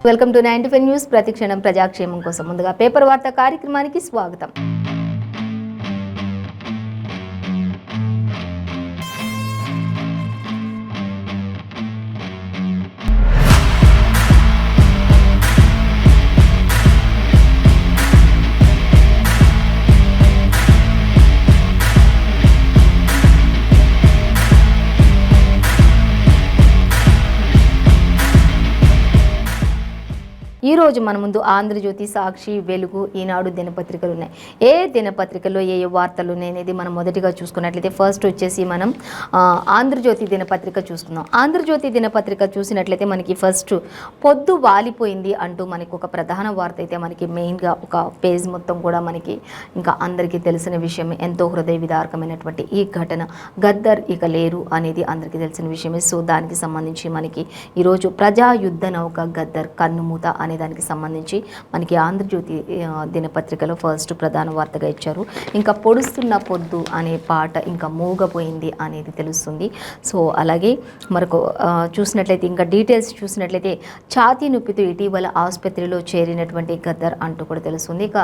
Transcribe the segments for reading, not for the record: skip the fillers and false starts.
Welcome to 95 news. ప్రతిక్షణం ప్రజాక్షేమం కోసం. ముందుగా పేపర్ వార్త కార్యక్రమానికి స్వాగతం. ఈరోజు మన ముందు ఆంధ్రజ్యోతి, సాక్షి, వెలుగు, ఈనాడు దినపత్రికలు ఉన్నాయి. ఏ దినపత్రికల్లో ఏ వార్తలు అనేది మనం మొదటిగా చూసుకున్నట్లయితే ఫస్ట్ వచ్చేసి మనం ఆంధ్రజ్యోతి దినపత్రిక చూసుకుందాం. ఆంధ్రజ్యోతి దినపత్రిక చూసినట్లయితే మనకి ఫస్ట్ పొద్దు వాలిపోయింది అంటూ మనకి ఒక ప్రధాన వార్త అయితే మనకి మెయిన్గా ఒక పేజ్ మొత్తం కూడా మనకి ఇంకా అందరికీ తెలిసిన విషయమే. ఎంతో హృదయ విదారకమైనటువంటి ఈ ఘటన, గద్దర్ ఇక లేరు అనేది అందరికీ తెలిసిన విషయమే. సో దానికి సంబంధించి మనకి ఈరోజు ప్రజాయుద్ధ నౌక గద్దర్ కన్నుమూత అనే దానికి సంబంధించి మనకి ఆంధ్రజ్యోతి దినపత్రికలో ఫస్ట్ ప్రధాన వార్తగా ఇచ్చారు. ఇంకా పొడుస్తున్న పొద్దు అనే పాట ఇంకా మూగపోయింది అనేది తెలుస్తుంది. సో అలాగే మరొక చూసినట్లయితే ఇంకా డీటెయిల్స్ చూసినట్లయితే ఛాతీ నొప్పితో ఇటీవల ఆసుపత్రిలో చేరినటువంటి గద్దర్ అంటూ కూడా తెలుస్తుంది. ఇక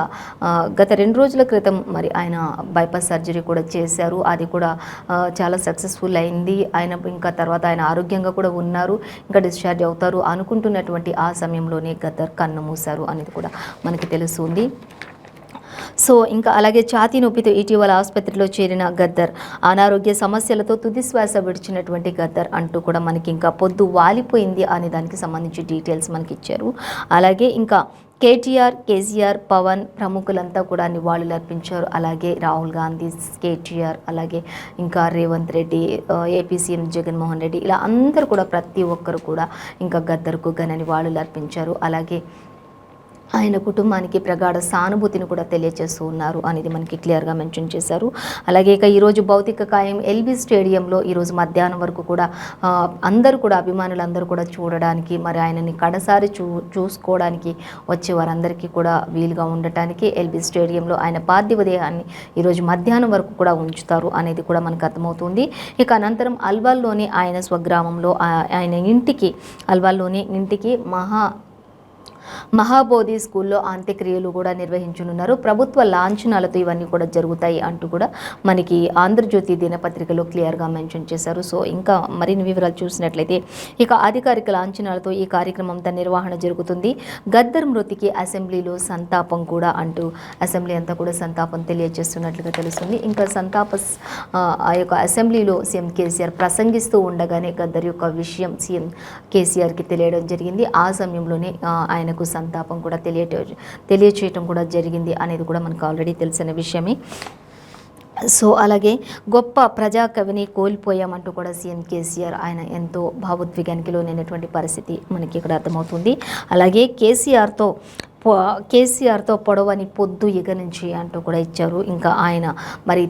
గత 2 రోజుల క్రితం మరి ఆయన బైపాస్ సర్జరీ కూడా చేశారు. అది కూడా చాలా సక్సెస్ఫుల్ అయింది. ఆయన ఇంకా తర్వాత ఆయన ఆరోగ్యంగా కూడా ఉన్నారు, ఇంకా డిశ్చార్జ్ అవుతారు అనుకుంటున్నటువంటి ఆ సమయంలోనే గద్దర్ కన్ను మూశారు అనేది కూడా మనకి తెలుస్తుంది. సో ఇంకా అలాగే ఛాతీ నొప్పితో ఇటీవల ఆసుపత్రిలో చేరిన గద్దర్, అనారోగ్య సమస్యలతో తుదిశ్వాస విడిచినటువంటి గద్దర్ అంటూ కూడా మనకి ఇంకా పొద్దు వాలిపోయింది అనే దానికి సంబంధించి డీటెయిల్స్ మనకి ఇచ్చారు. అలాగే ఇంకా కేటీఆర్, కేసీఆర్, పవన్ ప్రముఖులంతా కూడా నివాళులు అర్పించారు. అలాగే రాహుల్ గాంధీ, కేటీఆర్, అలాగే ఇంకా రేవంత్ రెడ్డి, ఏపీ సీఎం జగన్మోహన్ రెడ్డి, ఇలా అందరూ కూడా ప్రతి ఒక్కరు కూడా ఇంకా గద్దర్కు ఘన నివాళులు అర్పించారు. అలాగే ఆయన కుటుంబానికి ప్రగాఢ సానుభూతిని కూడా తెలియజేస్తూ ఉన్నారు అనేది మనకి క్లియర్గా మెన్షన్ చేశారు. అలాగే ఇక ఈరోజు భౌతిక కాయం ఎల్బీ స్టేడియంలో ఈరోజు మధ్యాహ్నం వరకు కూడా అందరూ కూడా అభిమానులందరూ కూడా చూడడానికి, మరి ఆయనని కడసారి చూసుకోవడానికి వచ్చే వారందరికీ కూడా వీలుగా ఉండటానికి ఎల్బీ స్టేడియంలో ఆయన పార్థివ దేహాన్ని ఈరోజు మధ్యాహ్నం వరకు కూడా ఉంచుతారు అనేది కూడా మనకు అర్థమవుతుంది. ఇక అనంతరం అల్వాల్లోని ఆయన స్వగ్రామంలో ఆయన ఇంటికి, అల్వాల్లోని ఇంటికి మహాబోధి స్కూల్లో అంత్యక్రియలు కూడా నిర్వహించనున్నారు. ప్రభుత్వ లాంఛనాలతో ఇవన్నీ కూడా జరుగుతాయి అంటూ కూడా మనకి ఆంధ్రజ్యోతి దినపత్రికలో క్లియర్గా మెన్షన్ చేశారు. సో ఇంకా మరిన్ని వివరాలు చూసినట్లయితే ఇక అధికారిక లాంఛనాలతో ఈ కార్యక్రమం నిర్వహణ జరుగుతుంది. గద్దర్ మృతికి అసెంబ్లీలో సంతాపం కూడా అంటూ అసెంబ్లీ అంతా కూడా సంతాపం తెలియజేస్తున్నట్లుగా తెలుస్తుంది. ఇంకా ఆ యొక్క అసెంబ్లీలో సీఎం కేసీఆర్ ప్రసంగిస్తూ ఉండగానే గద్దర్ యొక్క విషయం సీఎం కేసీఆర్కి తెలియడం జరిగింది. ఆ సమయంలోనే ఆయన సంతాపం కూడా తెలియచేయటం కూడా జరిగింది అనేది కూడా మనకు ఆల్రెడీ తెలిసిన విషయమే. సో అలాగే గొప్ప ప్రజాకవిని కోల్పోయామంటూ కూడా సీఎం కేసీఆర్ ఆయన ఎంతో భావోద్వేగానికి లోనైనటువంటి పరిస్థితి మనకి ఇక్కడ అర్థమవుతుంది. అలాగే కేసీఆర్తో పొడవని పొద్దు ఇక నుంచి అంటూ కూడా ఇచ్చారు. ఇంకా ఆయన మరి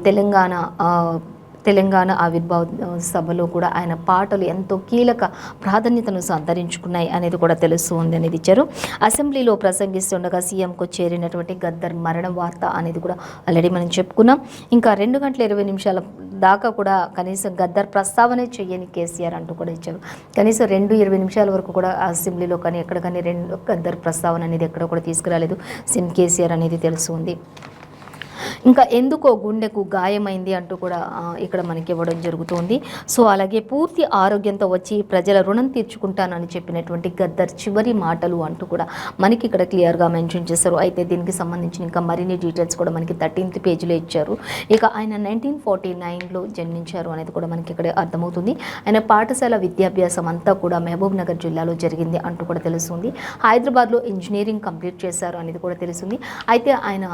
తెలంగాణ ఆవిర్భావ సభలో కూడా ఆయన పాటలు ఎంతో కీలక ప్రాధాన్యతను సంతరించుకున్నాయి అనేది కూడా తెలుస్తుంది అనేది ఇచ్చారు. అసెంబ్లీలో ప్రసంగిస్తుండగా సీఎంకు చేరినటువంటి గద్దర్ మరణ వార్త అనేది కూడా ఆల్రెడీ మనం చెప్పుకున్నాం. ఇంకా 2 గంటల 20 నిమిషాల దాకా కూడా కనీసం గద్దర్ ప్రస్తావనే చెయ్యని కేసీఆర్ అంటూ కూడా ఇచ్చారు. కనీసం 2:20 నిమిషాల వరకు కూడా అసెంబ్లీలో కానీ ఎక్కడ కానీ గద్దర్ ప్రస్తావన అనేది ఎక్కడ కూడా తీసుకురాలేదు సీఎం కేసీఆర్ అనేది తెలుస్తుంది. ఇంకా ఎందుకో గుండెకు గాయమైంది అంటూ కూడా ఇక్కడ మనకి ఇవ్వడం జరుగుతుంది. సో అలాగే పూర్తి ఆరోగ్యంతో వచ్చి ప్రజల రుణం తీర్చుకుంటానని చెప్పినటువంటి గద్దర్ చివరి మాటలు అంటూ కూడా మనకి ఇక్కడ క్లియర్గా మెన్షన్ చేశారు. అయితే దీనికి సంబంధించిన ఇంకా మరిన్ని డీటెయిల్స్ కూడా మనకి 13th పేజీలో ఇచ్చారు. ఇక ఆయన 1949లో జన్మించారు అనేది కూడా మనకి ఇక్కడ అర్థమవుతుంది. ఆయన పాఠశాల విద్యాభ్యాసం అంతా కూడా మహబూబ్ నగర్ జిల్లాలో జరిగింది అంటూ కూడా తెలుస్తుంది. హైదరాబాద్లో ఇంజనీరింగ్ కంప్లీట్ చేశారు అనేది కూడా తెలుస్తుంది. అయితే ఆయన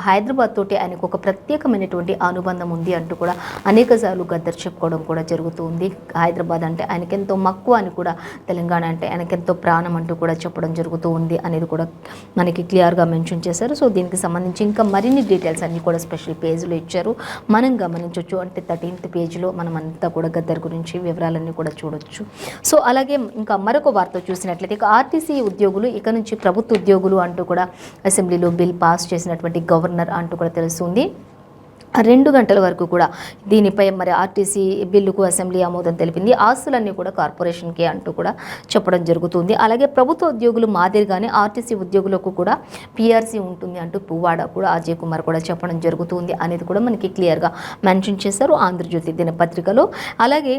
హైదరాబాద్ తోటి ఆయనకు ఒక ప్రత్యేకమైనటువంటి అనుబంధం ఉంది అంటూ కూడా అనేకసార్లు గద్దర్ చెప్పుకోవడం కూడా జరుగుతుంది. హైదరాబాద్ అంటే ఆయనకెంతో మక్కువ అని కూడా, తెలంగాణ అంటే ఆయనకెంతో ప్రాణం అంటూ కూడా చెప్పడం జరుగుతూ ఉంది అనేది కూడా మనకి క్లియర్గా మెన్షన్ చేశారు. సో దీనికి సంబంధించి ఇంకా మరిన్ని డీటెయిల్స్ అన్నీ కూడా స్పెషల్ పేజ్లో ఇచ్చారు, మనం గమనించవచ్చు. అంటే 13th పేజీలో మనం అంతా కూడా గద్దర్ గురించి వివరాలన్నీ కూడా చూడొచ్చు. సో అలాగే ఇంకా మరొక వార్త చూసినట్లయితే ఇక ఆర్టీసీ ఉద్యోగులు ఇక నుంచి ప్రభుత్వ ఉద్యోగులు అంటూ కూడా అసెంబ్లీలో బిల్ పాస్ చేసినటువంటి గవర్నర్ అంటూ కూడా తెలుస్తుంది. 2 గంటల వరకు కూడా దీనిపై మరి ఆర్టీసీ బిల్లుకు అసెంబ్లీ ఆమోదం తెలిపింది. ఆస్తులన్నీ కూడా కార్పొరేషన్కే అంటూ కూడా చెప్పడం జరుగుతుంది. అలాగే ప్రభుత్వ ఉద్యోగులు మాదిరిగానే ఆర్టీసీ ఉద్యోగులకు కూడా పీఆర్సీ ఉంటుంది అంటూ పువ్వాడ కూడా అజయ్ కుమార్ కూడా చెప్పడం జరుగుతుంది అనేది కూడా మనకి క్లియర్గా మెన్షన్ చేశారు ఆంధ్రజ్యోతి దినపత్రికలో. అలాగే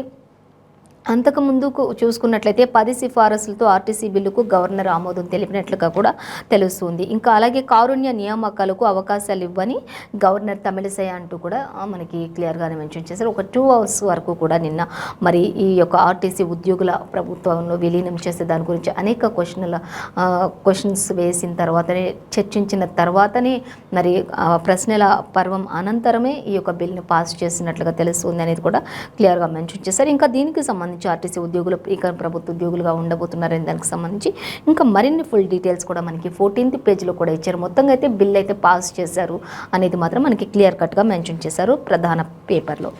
అంతకుముందుకు చూసుకున్నట్లయితే 10 సిఫారసులతో ఆర్టీసీ బిల్లుకు గవర్నర్ ఆమోదం తెలిపినట్లుగా కూడా తెలుస్తుంది. ఇంకా అలాగే కారుణ్య నియామకాలకు అవకాశాలు ఇవ్వని గవర్నర్ తమిళిసై అంటూ కూడా మనకి క్లియర్గానే మెన్షన్ చేశారు. ఒక 2 అవర్స్ వరకు కూడా నిన్న మరి ఈ యొక్క ఆర్టీసీ ఉద్యోగుల ప్రభుత్వంలో విలీనం చేసే దాని గురించి అనేక క్వశ్చన్స్ వేసిన తర్వాతనే చర్చించిన తర్వాతనే మరి ప్రశ్నల పర్వం అనంతరమే ఈ యొక్క బిల్లుని పాస్ చేసినట్లుగా తెలుస్తుంది అనేది కూడా క్లియర్గా మెన్షన్ చేశారు. ఇంకా దీనికి సంబంధించి ఆర్టీసీ ఉద్యోగులు ఇక ప్రభుత్వ ఉద్యోగులుగా ఉండబోతున్నారని దానికి సంబంధించి ఇంకా మరిన్ని ఫుల్ డీటెయిల్స్ కూడా మనకి 14th పేజ్లో కూడా ఇచ్చారు. మొత్తంగా అయితే బిల్ అయితే పాస్ చేశారు అనేది మాత్రం మనకి క్లియర్ కట్గా మెన్షన్ చేశారు ప్రధాన పేపర్లో.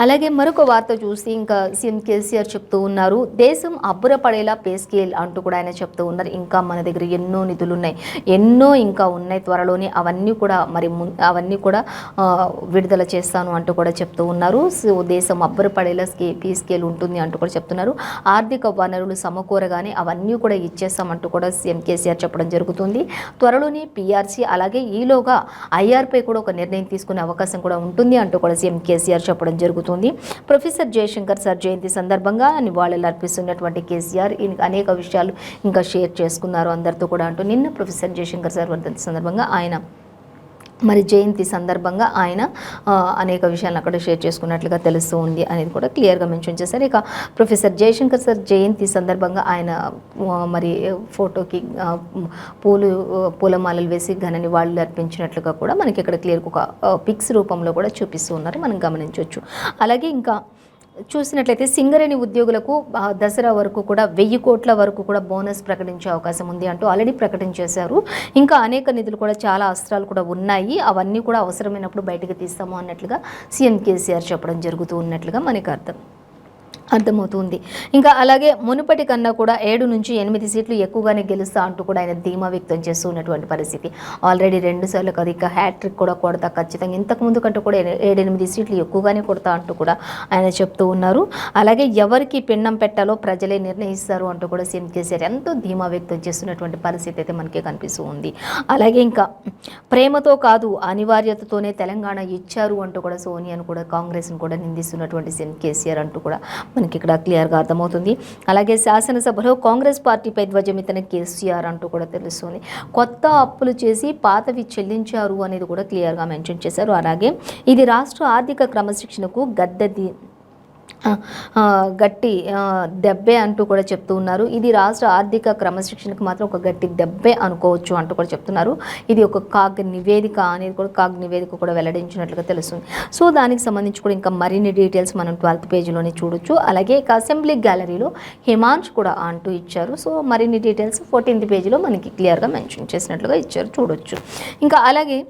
అలాగే మరొక వార్త చూసి ఇంకా సీఎం కేసీఆర్ చెప్తూ ఉన్నారు, దేశం అబ్బురపడేలా పే స్కేల్ అంటూ కూడా ఆయన చెప్తూ ఉన్నారు. ఇంకా మన దగ్గర ఎన్నో నిధులు ఉన్నాయి, ఎన్నో ఇంకా ఉన్నాయి, త్వరలోనే అవన్నీ కూడా విడుదల చేస్తాను అంటూ కూడా చెప్తూ ఉన్నారు. సో దేశం అబ్బురపడేలా పే స్కేల్ ఉంటుంది అంటూ కూడా చెప్తున్నారు. ఆర్థిక వనరులు సమకూరగానే అవన్నీ కూడా ఇచ్చేస్తామంటూ కూడా సీఎం కేసీఆర్ చెప్పడం జరుగుతుంది. త్వరలోనే పీఆర్సీ అలాగే ఈలోగా ఐఆర్పై కూడా ఒక నిర్ణయం తీసుకునే అవకాశం కూడా ఉంటుంది అంటూ కూడా సీఎం కేసీఆర్ చెప్పడం జరుగుతుంది. ప్రొఫెసర్ జయశంకర్ సార్ జయంతి సందర్భంగా నివాళులు అర్పిస్తున్నటువంటి కేసీఆర్ అనేక విషయాలు ఇంకా షేర్ చేసుకున్నారు అందరితో కూడా అంటూ నిన్న ప్రొఫెసర్ జయశంకర్ సార్ వర్ధంతి సందర్భంగా జయంతి సందర్భంగా ఆయన అనేక విషయాలను అక్కడ షేర్ చేసుకున్నట్లుగా తెలుస్తూ ఉంది అనేది కూడా క్లియర్గా మెన్షన్ చేశారు. ఇక ప్రొఫెసర్ జయశంకర్ సార్ జయంతి సందర్భంగా ఆయన ఫోటోకి పూలమాలలు వేసి ఘన నివాళులు అర్పించినట్లుగా కూడా మనకి ఇక్కడ క్లియర్గా ఒక పిక్స్ రూపంలో కూడా చూపిస్తూ ఉన్నారు, మనం గమనించవచ్చు. అలాగే ఇంకా చూసినట్లయితే సింగరేణి ఉద్యోగులకు దసరా వరకు కూడా 1000 కోట్ల వరకు కూడా బోనస్ ప్రకటించే అవకాశం ఉంది అంటూ ఆల్రెడీ ప్రకటించేశారు. ఇంకా అనేక నిధులు కూడా చాలా అస్త్రాలు కూడా ఉన్నాయి, అవన్నీ కూడా అవసరమైనప్పుడు బయటకు తీస్తాము అన్నట్లుగా సీఎం కేసీఆర్ చెప్పడం జరుగుతూ ఉన్నట్లుగా మనకి అర్థమవుతుంది. ఇంకా అలాగే మునుపటి కన్నా కూడా 7 నుంచి 8 సీట్లు ఎక్కువగానే గెలుస్తా అంటూ కూడా ఆయన ధీమా వ్యక్తం చేస్తూ ఉన్నటువంటి పరిస్థితి. ఆల్రెడీ 2 సార్లు కాదు, ఇక హ్యాట్రిక్ కూడా కొడతా ఖచ్చితంగా, ఇంతకుముందు కంటే కూడా 7-8 సీట్లు ఎక్కువగానే కొడతా అంటూ కూడా ఆయన చెప్తూ ఉన్నారు. అలాగే ఎవరికి పిండం పెట్టాలో ప్రజలే నిర్ణయిస్తారు అంటూ కూడా సీఎం కేసీఆర్ ఎంతో ధీమా వ్యక్తం చేస్తున్నటువంటి పరిస్థితి అయితే మనకి కనిపిస్తూ ఉంది. అలాగే ఇంకా ప్రేమతో కాదు అనివార్యతతోనే తెలంగాణ ఇచ్చారు అంటూ కూడా సోనియాను కూడా కాంగ్రెస్ను కూడా నిందిస్తున్నటువంటి సీఎం కేసీఆర్ అంటూ కూడా మనకి ఇక్కడ క్లియర్గా అర్థమవుతుంది. అలాగే శాసనసభలో కాంగ్రెస్ పార్టీపై ధ్వజమెత్తిన కేసీఆర్ అంటూ కూడా తెలుస్తుంది. కొత్త అప్పులు చేసి పాతవి చెల్లించారు అనేది కూడా క్లియర్గా మెన్షన్ చేశారు. అలాగే ఇది రాష్ట్ర ఆర్థిక క్రమశిక్షణకు గట్టి దెబ్బే అంటూ కూడా చెప్తూ ఉన్నారు. ఇది రాష్ట్ర ఆర్థిక క్రమశిక్షణకు మాత్రం ఒక గట్టి దెబ్బే అనుకోవచ్చు అంటూ కూడా చెప్తున్నారు. ఇది ఒక కాగ్ నివేదిక కూడా వెల్లడించినట్లుగా తెలుస్తుంది. సో దానికి సంబంధించి కూడా ఇంకా మరిన్ని డీటెయిల్స్ మనం 12th పేజీలోనే చూడొచ్చు. అలాగే ఇక అసెంబ్లీ గ్యాలరీలో హిమాంష్ కూడా అంటూ ఇచ్చారు. సో మరిన్ని డీటెయిల్స్ 14th పేజీలో మనకి క్లియర్గా మెన్షన్ చేసినట్లుగా ఇచ్చారు, చూడొచ్చు. ఇంకా అలాగే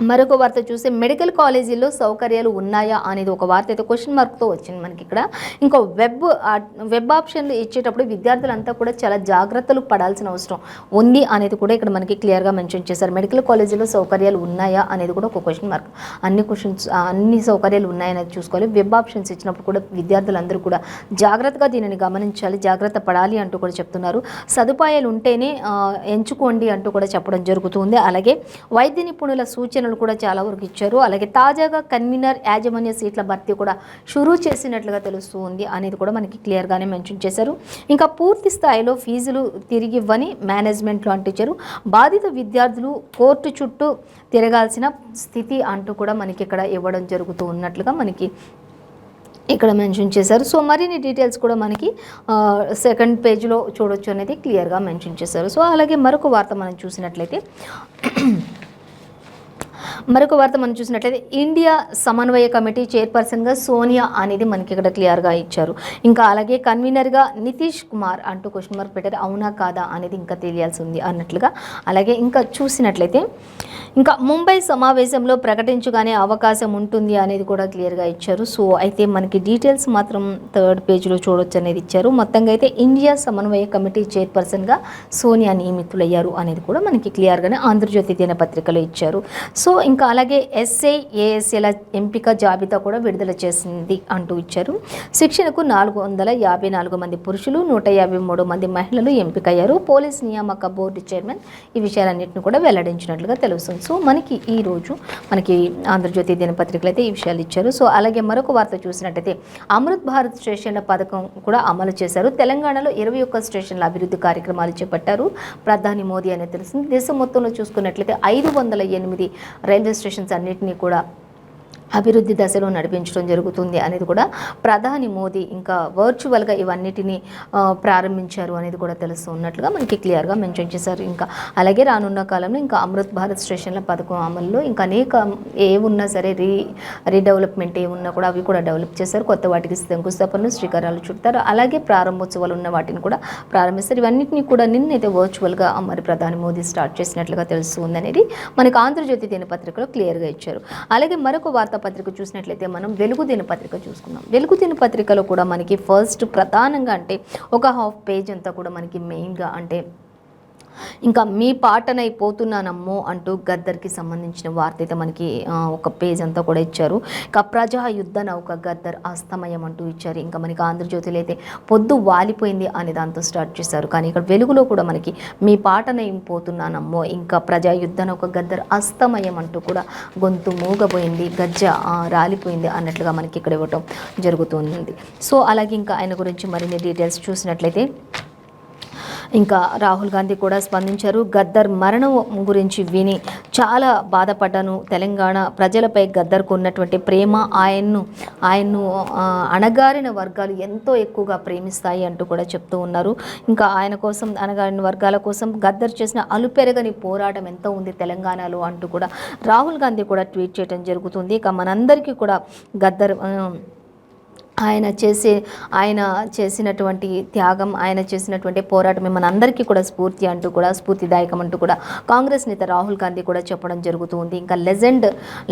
మరొక వార్త చూస్తే మెడికల్ కాలేజీల్లో సౌకర్యాలు ఉన్నాయా అనేది ఒక వార్త అయితే క్వశ్చన్ మార్క్తో వచ్చింది మనకి ఇక్కడ. ఇంకో వెబ్ ఆప్షన్లు ఇచ్చేటప్పుడు విద్యార్థులంతా కూడా చాలా జాగ్రత్తలు పడాల్సిన అవసరం ఉంది అనేది కూడా ఇక్కడ మనకి క్లియర్గా మెన్షన్ చేశారు. మెడికల్ కాలేజీలో సౌకర్యాలు ఉన్నాయా అనేది కూడా ఒక క్వశ్చన్ మార్క్. అన్ని సౌకర్యాలు ఉన్నాయనేది చూసుకోవాలి. వెబ్ ఆప్షన్స్ ఇచ్చినప్పుడు కూడా విద్యార్థులందరూ కూడా జాగ్రత్తగా దీనిని గమనించాలి, జాగ్రత్త పడాలి అంటూ కూడా చెప్తున్నారు. సదుపాయాలు ఉంటేనే ఎంచుకోండి అంటూ కూడా చెప్పడం జరుగుతుంది. అలాగే వైద్య నిపుణుల సూచనలు కూడా చాలా వరకు ఇచ్చారు. అలాగే తాజాగా కన్వీనర్ యాజమాన్య సీట్ల భర్తీ కూడా షురూ చేసినట్లుగా తెలుస్తూ ఉంది అనేది కూడా మనకి క్లియర్గానే మెన్షన్ చేశారు. ఇంకా పూర్తి స్థాయిలో ఫీజులు తిరిగి ఇవ్వని మేనేజ్మెంట్లో అంటించారు. బాధిత విద్యార్థులు కోర్టు చుట్టూ తిరగాల్సిన స్థితి అంటూ కూడా మనకి ఇక్కడ ఇవ్వడం జరుగుతూ ఉన్నట్లుగా మనకి ఇక్కడ మెన్షన్ చేశారు. సో మరిన్ని డీటెయిల్స్ కూడా మనకి 2nd పేజ్లో చూడొచ్చు అనేది క్లియర్గా మెన్షన్ చేశారు. సో అలాగే మరొక వార్త మనం చూసినట్లయితే ఇండియా సమన్వయ కమిటీ చైర్పర్సన్గా సోనియా అనేది మనకి ఇక్కడ క్లియర్గా ఇచ్చారు. ఇంకా అలాగే కన్వీనర్గా నితీష్ కుమార్ అంటూ క్వశ్చన్ మార్క్ పెట్టారు. అవునా కాదా అనేది ఇంకా తెలియాల్సి ఉంది అన్నట్లుగా. అలాగే ఇంకా చూసినట్లయితే ఇంకా ముంబై సమావేశంలో ప్రకటించగానే అవకాశం ఉంటుంది అనేది కూడా క్లియర్గా ఇచ్చారు. సో అయితే మనకి డీటెయిల్స్ మాత్రం 3rd పేజ్లో చూడొచ్చు అనేది ఇచ్చారు. మొత్తంగా అయితే ఇండియా సమన్వయ కమిటీ చైర్పర్సన్గా సోనియా నియమితులయ్యారు అనేది కూడా మనకి క్లియర్గానే ఆంధ్రజ్యోతి దినపత్రికలో ఇచ్చారు. సో ఇంకా అలాగే ఎస్ఐ ఏఎస్ఏల ఎంపిక జాబితా కూడా విడుదల చేసింది అంటూ ఇచ్చారు. శిక్షణకు 454 మంది పురుషులు, 153 మంది మహిళలు ఎంపికయ్యారు. పోలీస్ నియామక బోర్డు చైర్మన్ ఈ విషయాలన్నింటినీ కూడా వెల్లడించినట్లుగా తెలుస్తుంది. సో మనకి ఈరోజు మనకి ఆంధ్రజ్యోతి దినపత్రికలు అయితే ఈ విషయాలు ఇచ్చారు. సో అలాగే మరొక వార్త చూసినట్టయితే అమృత్ భారత్ స్టేషన్ల పథకం కూడా అమలు చేశారు. తెలంగాణలో 21 స్టేషన్ల అభివృద్ధి కార్యక్రమాలు చేపట్టారు ప్రధాని మోదీ అనేది తెలిసింది. దేశం మొత్తంలో చూసుకున్నట్లయితే 508 రైల్వే స్టేషన్స్ అన్నింటినీ కూడా అభివృద్ధి దశలో నడిపించడం జరుగుతుంది అనేది కూడా ప్రధాని మోదీ ఇంకా వర్చువల్గా ఇవన్నిటిని ప్రారంభించారు అనేది కూడా తెలుస్తూ ఉన్నట్లుగా మనకి క్లియర్గా మెన్షన్ చేశారు. ఇంకా అలాగే రానున్న కాలంలో ఇంకా అమృత్ భారత్ స్టేషన్ల పథకం అమల్లో ఇంకా అనేక ఏమున్నా సరే రీడెవలప్మెంట్ ఏమున్నా కూడా అవి కూడా డెవలప్ చేశారు. కొత్త వాటికి శంకుస్థాపనలు శ్రీకారాలు చుడతారు. అలాగే ప్రారంభోత్సవాలు ఉన్న వాటిని కూడా ప్రారంభిస్తారు. ఇవన్నింటినీ కూడా నిన్నైతే వర్చువల్గా మరి ప్రధాని మోదీ స్టార్ట్ చేసినట్లుగా తెలుస్తుంది అనేది మనకి ఆంధ్రజ్యోతి దినపత్రికలో క్లియర్గా ఇచ్చారు. అలాగే మరొక వార్తాపత్రిక చూసినట్లయితే మనం వెలుగు దినపత్రిక చూసుకున్నాం. వెలుగు దినపత్రికలో కూడా మనకి ఫస్ట్ ప్రధానంగా అంటే ఒక హాఫ్ పేజ్ అంతా కూడా మనకి మెయిన్గా అంటే ఇంకా మీ పాటనైపోతున్నానమ్మో అంటూ గద్దర్కి సంబంధించిన వార్త అయితే మనకి ఒక పేజ్ అంతా కూడా ఇచ్చారు. ఇంకా ప్రజా యుద్ధ నౌక గద్దర్ అస్తమయం అంటూ ఇచ్చారు. ఇంకా మనకి ఆంధ్రజ్యోతిలో అయితే పొద్దు వాలిపోయింది అనే దాంతో స్టార్ట్ చేశారు. కానీ ఇక్కడ వెలుగులో కూడా మనకి మీ పాటనైపోతున్నానమ్మో ఇంకా ప్రజా యుద్ధ నౌక గద్దర్ అస్తమయం అంటూ కూడా గొంతు మూగబోయింది, గజ్జ రాలిపోయింది అన్నట్లుగా మనకి ఇక్కడ ఇవ్వటం జరుగుతుంది. సో అలాగే ఇంకా ఆయన గురించి మరిన్ని డీటెయిల్స్ చూసినట్లయితే ఇంకా రాహుల్ గాంధీ కూడా స్పందించారు. గద్దర్ మరణం గురించి విని చాలా బాధపడ్డాను. తెలంగాణ ప్రజలపై గద్దర్కు ఉన్నటువంటి ప్రేమ ఆయన్ను అణగారిన వర్గాలు ఎంతో ఎక్కువగా ప్రేమిస్తాయి అంటూ కూడా చెప్తూ ఉన్నారు. ఇంకా ఆయన కోసం అణగారిన వర్గాల కోసం గద్దర్ చేసిన అలుపెరగని పోరాటం ఎంతో ఉంది తెలంగాణలో అంటూ కూడా రాహుల్ గాంధీ కూడా ట్వీట్ చేయడం జరుగుతుంది. ఇక మనందరికీ కూడా గద్దర్ ఆయన చేసినటువంటి త్యాగం, ఆయన చేసినటువంటి పోరాటమే మనందరికీ కూడా స్ఫూర్తి అంటూ కూడా స్ఫూర్తిదాయకం అంటూ కూడా కాంగ్రెస్ నేత రాహుల్ గాంధీ కూడా చెప్పడం జరుగుతుంది. ఇంకా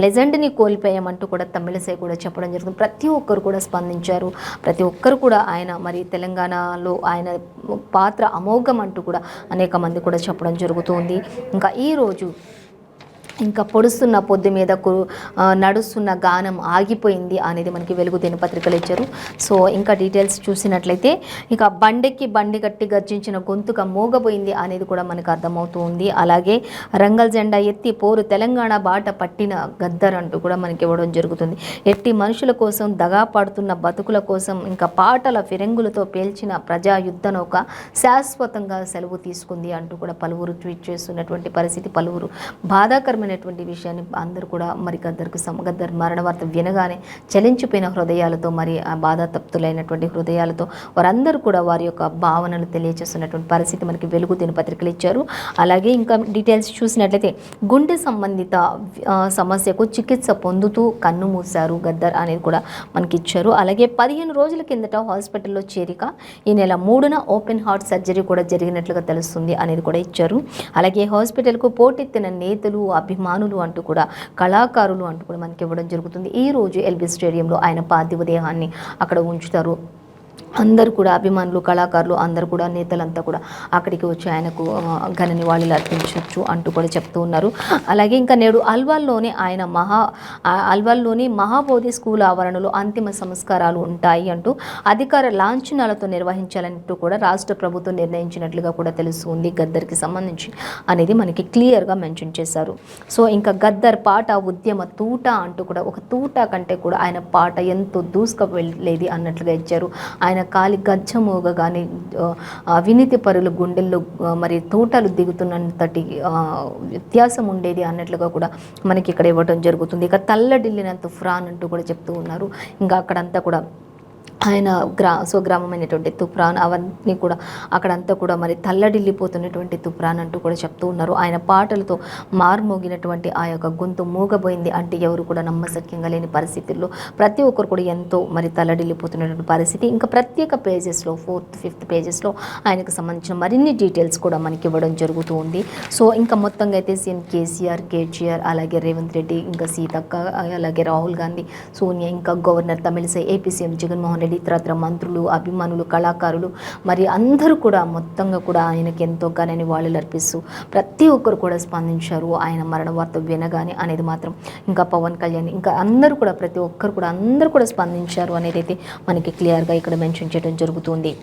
లెజెండ్ని కోల్పోయామంటూ కూడా తమిళసై కూడా చెప్పడం జరుగుతుంది. ప్రతి ఒక్కరు కూడా స్పందించారు. ప్రతి ఒక్కరు కూడా ఆయన మరి తెలంగాణలో ఆయన పాత్ర అమోఘం అంటూ కూడా అనేక మంది కూడా చెప్పడం జరుగుతుంది. ఇంకా ఈరోజు ఇంకా పొడుస్తున్న పొద్దు మీదకు నడుస్తున్న గానం ఆగిపోయింది అనేది మనకి వెలుగు దినపత్రికలు ఇచ్చారు. సో ఇంకా డీటెయిల్స్ చూసినట్లయితే ఇక బండి కట్టి గర్జించిన గొంతుక మోగబోయింది అనేది కూడా మనకు అర్థమవుతుంది. అలాగే రంగల్ జెండా ఎత్తి పోరు తెలంగాణ బాట పట్టిన గద్దర్ అంటూ కూడా మనకి ఇవ్వడం జరుగుతుంది. ఎట్టి మనుషుల కోసం దగా పడుతున్న బతుకుల కోసం ఇంకా పాటల ఫిరంగులతో పేల్చిన ప్రజా యుద్ధ నౌక శాశ్వతంగా సెలవు తీసుకుంది అంటూ కూడా పలువురు ట్వీట్ చేస్తున్నటువంటి పరిస్థితి, పలువురు బాధాకరమైన విషయాన్ని అందరూ కూడా మరి గద్దర్ మరణ వార్త వినగానే చలించిపోయిన హృదయాలతో మరి ఆ బాధాతప్తులైనటువంటి హృదయాలతో వారందరూ కూడా వారి యొక్క భావనలు తెలియజేస్తున్నటువంటి పరిస్థితి మనకి వెలుగు దినపత్రికలు ఇచ్చారు. అలాగే ఇంకా డీటెయిల్స్ చూసినట్లయితే గుండె సంబంధిత సమస్యకు చికిత్స పొందుతూ కన్ను మూశారు గద్దర్ అనేది కూడా మనకి ఇచ్చారు. అలాగే 15 రోజుల కిందట హాస్పిటల్లో చేరిక, ఈ నెల 3న ఓపెన్ హార్ట్ సర్జరీ కూడా జరిగినట్లుగా తెలుస్తుంది అనేది కూడా ఇచ్చారు. అలాగే హాస్పిటల్కు పోటెత్తిన నేతలు, అభిమానులు అంటూ కూడా కళాకారులు అంటూ కూడా మనకి ఇవ్వడం జరుగుతుంది. ఈరోజు ఎల్బీ స్టేడియంలో ఆయన పార్థివ దేహాన్ని అక్కడ ఉంచుతారు. అందరూ కూడా అభిమానులు, కళాకారులు అందరూ కూడా నేతలంతా కూడా అక్కడికి వచ్చి ఆయనకు ఘన నివాళులు అర్పించవచ్చు అంటూ కూడా చెప్తూ ఉన్నారు. అలాగే ఇంకా నేడు అల్వాల్లోని మహాబోధి స్కూల్ ఆవరణలో అంతిమ సంస్కారాలు ఉంటాయి అంటూ అధికార లాంఛనాలతో నిర్వహించాలంటూ కూడా రాష్ట్ర ప్రభుత్వం నిర్ణయించినట్లుగా కూడా తెలుస్తుంది గద్దర్కి సంబంధించి అనేది మనకి క్లియర్గా మెన్షన్ చేశారు. సో ఇంకా గద్దర్ పాట ఉద్యమ తూట అంటూ కూడా ఒక తూట కంటే కూడా ఆయన పాట ఎంతో దూసుకు వెళ్ళేది అన్నట్లుగా ఇచ్చారు. ఆయన కాలి గజ్జమోగ కానీ అవినీతి పరుల గుండెల్లో మరి తోటలు దిగుతున్నంతటి వ్యత్యాసం ఉండేది అన్నట్లుగా కూడా మనకి ఇక్కడ ఇవ్వడం జరుగుతుంది. ఇక తల్లడిల్లిన తుఫాన్ అంటూ కూడా చెప్తూ ఉన్నారు. ఇంకా అక్కడంతా కూడా ఆయన స్వగ్రామమైనటువంటి తుఫాన్ అవన్నీ కూడా అక్కడంతా కూడా మరి తల్లడిల్లిపోతున్నటువంటి తుఫాన్ అంటూ కూడా చెప్తూ ఉన్నారు. ఆయన పాటలతో మారుమోగినటువంటి ఆ యొక్క గొంతు మూగబోయింది అంటే ఎవరు కూడా నమ్మశక్యంగా లేని పరిస్థితుల్లో ప్రతి ఒక్కరు కూడా ఎంతో మరి తల్లడిల్లిపోతున్నటువంటి పరిస్థితి. ఇంకా ప్రత్యేక పేజెస్లో 4th, 5th పేజెస్లో ఆయనకు సంబంధించిన మరిన్ని డీటెయిల్స్ కూడా మనకి ఇవ్వడం జరుగుతూ ఉంది. సో ఇంకా మొత్తంగా అయితే సీఎం కేసీఆర్ అలాగే రేవంత్ రెడ్డి, ఇంకా సీతక్క, అలాగే రాహుల్ గాంధీ, సోనియా, ఇంకా governor Tamilisai, AP CM Jaganmohan Reddy, మరి ఇతరత్ర మంత్రులు, అభిమానులు, కళాకారులు మరి అందరూ కూడా మొత్తంగా కూడా ఆయనకి ఎంతో ఘన నివాళులు అర్పిస్తూ ప్రతి ఒక్కరు కూడా స్పందించారు ఆయన మరణ వార్త వినగానే అనేది మాత్రం. ఇంకా పవన్ కళ్యాణ్ ఇంకా అందరూ కూడా ప్రతి ఒక్కరు కూడా అందరూ కూడా స్పందించారు అనేది అయితే మనకి క్లియర్గా ఇక్కడ మెన్షన్ చేయడం జరుగుతుంది.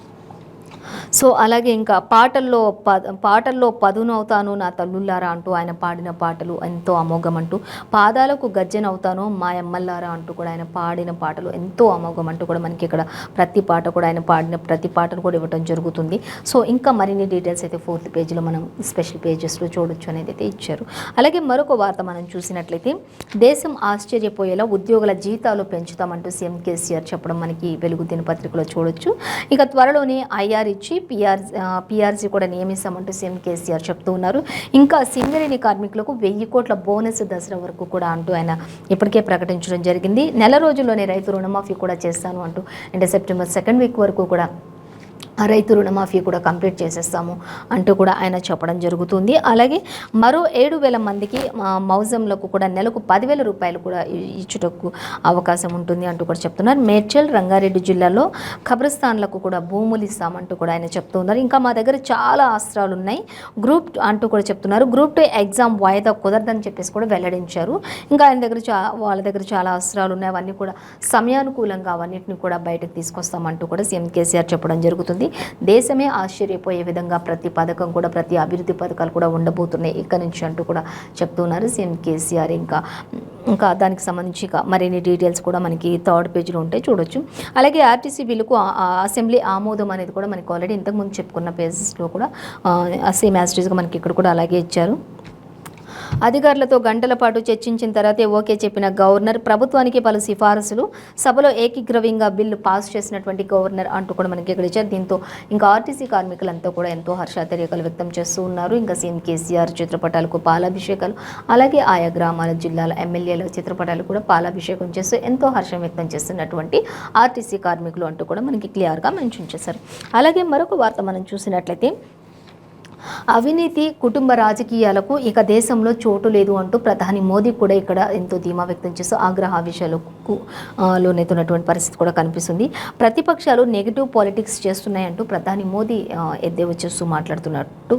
సో అలాగే ఇంకా పాటల్లో పదునవుతాను నా తల్లుల్లారా అంటూ ఆయన పాడిన పాటలు ఎంతో అమోఘం అంటూ, పాదాలకు గజ్జెనవుతాను మా ఎమ్మల్లారా అంటూ కూడా ఆయన పాడిన పాటలు ఎంతో అమోఘం అంటూ కూడా మనకి ఇక్కడ ప్రతి పాట కూడా ఆయన పాడిన ప్రతి పాటను కూడా ఇవ్వడం జరుగుతుంది. సో ఇంకా మరిన్ని డీటెయిల్స్ అయితే 4th పేజీలో మనం స్పెషల్ పేజెస్లో చూడొచ్చు అనేది అయితే ఇచ్చారు. అలాగే మరొక వార్త మనం చూసినట్లయితే దేశం ఆశ్చర్యపోయేలా ఉద్యోగుల జీతాలు పెంచుతామంటూ సీఎం కేసీఆర్ చెప్పడం మనకి వెలుగు దినపత్రికలో చూడొచ్చు. ఇక త్వరలోనే ఐఆర్ ఇచ్చి పిఆర్సీ కూడా నియమిస్తామంటూ సీఎం కేసీఆర్ చెప్తూ ఉన్నారు. ఇంకా సింగరేణి కార్మికులకు 1000 కోట్ల బోనస్ దసరా వరకు కూడా అంటూ ఆయన ఇప్పటికే ప్రకటించడం జరిగింది. నెల రోజుల్లోనే రైతు రుణమాఫీ కూడా చేస్తాను అంటూ, అంటే సెప్టెంబర్ 2nd వీక్ వరకు కూడా రైతు రుణమాఫీ కూడా కంప్లీట్ చేసేస్తాము అంటూ కూడా ఆయన చెప్పడం జరుగుతుంది. అలాగే మరో 7,000 మందికి మౌజంలకు కూడా నెలకు 10,000 రూపాయలు కూడా ఇచ్చుటకు అవకాశం ఉంటుంది అంటూ కూడా చెప్తున్నారు. మేడ్చల్, రంగారెడ్డి జిల్లాలో ఖబర్స్థాన్లకు కూడా భూములు ఇస్తామంటూ కూడా ఆయన చెప్తూ ఉన్నారు. ఇంకా మా దగ్గర చాలా అస్త్రాలు ఉన్నాయి గ్రూప్ అంటూ కూడా చెప్తున్నారు. గ్రూప్ 2 ఎగ్జామ్ వాయిదా కుదరదని చెప్పేసి కూడా వెల్లడించారు. ఇంకా ఆయన దగ్గర వాళ్ళ దగ్గర చాలా అస్త్రాలు ఉన్నాయి, అవన్నీ కూడా సమయానుకూలంగా అవన్నిటిని కూడా బయటకు తీసుకొస్తామంటూ కూడా సీఎం కేసీఆర్ చెప్పడం జరుగుతుంది. దేశమే ఆశ్చర్యపోయే విధంగా ప్రతి పథకం కూడా, ప్రతి అభివృద్ధి పథకాలు కూడా ఉండబోతున్నాయి ఇక్కడ నుంచి అంటూ కూడా చెప్తున్నారు సీఎం కేసీఆర్. ఇంకా దానికి సంబంధించి మరిన్ని డీటెయిల్స్ కూడా మనకి 3rd పేజీలో ఉంటాయి, చూడొచ్చు. అలాగే ఆర్టీసీ బిల్లుకు అసెంబ్లీ ఆమోదం అనేది కూడా మనకి ఆల్రెడీ ఇంతకుముందు చెప్పుకున్న పేజెస్లో కూడా సేమ్ యాస్టీస్గా మనకి ఇక్కడ కూడా అలాగే ఇచ్చారు. అధికారులతో గంటల పాటు చర్చించిన తర్వాతే ఓకే చెప్పిన గవర్నర్, ప్రభుత్వానికి పలు సిఫారసులు, సభలో ఏకగ్రీవంగా బిల్లు పాస్ చేసినటువంటి గవర్నర్ అంటూ కూడా మనకి ఇక్కడ ఇచ్చారు. దీంతో ఇంకా ఆర్టీసీ కార్మికులంతా కూడా ఎంతో హర్షాతిరేకాలు వ్యక్తం చేస్తూ ఉన్నారు. ఇంకా సీఎం కేసీఆర్ చిత్రపటాలకు పాలాభిషేకాలు, అలాగే ఆయా గ్రామాల జిల్లాల ఎమ్మెల్యేల చిత్రపటాలు కూడా పాలాభిషేకం చేస్తూ ఎంతో హర్షం వ్యక్తం చేస్తున్నటువంటి ఆర్టీసీ కార్మికులు అంటూ కూడా మనకి క్లియర్గా మెన్షన్ చేశారు. అలాగే మరొక వార్త మనం చూసినట్లయితే అవినీతి, కుటుంబ రాజకీయాలకు ఇక దేశంలో చోటు లేదు అంటూ ప్రధాని మోదీ కూడా ఇక్కడ ఎంతో ధీమా వ్యక్తం చేస్తూ ఆగ్రహావేశాలకు లోనైతున్నటువంటి పరిస్థితి కూడా కనిపిస్తుంది. ప్రతిపక్షాలు నెగిటివ్ పాలిటిక్స్ చేస్తున్నాయంటూ ప్రధాని మోదీ ఎద్దేవా చేస్తూ మాట్లాడుతున్నట్టు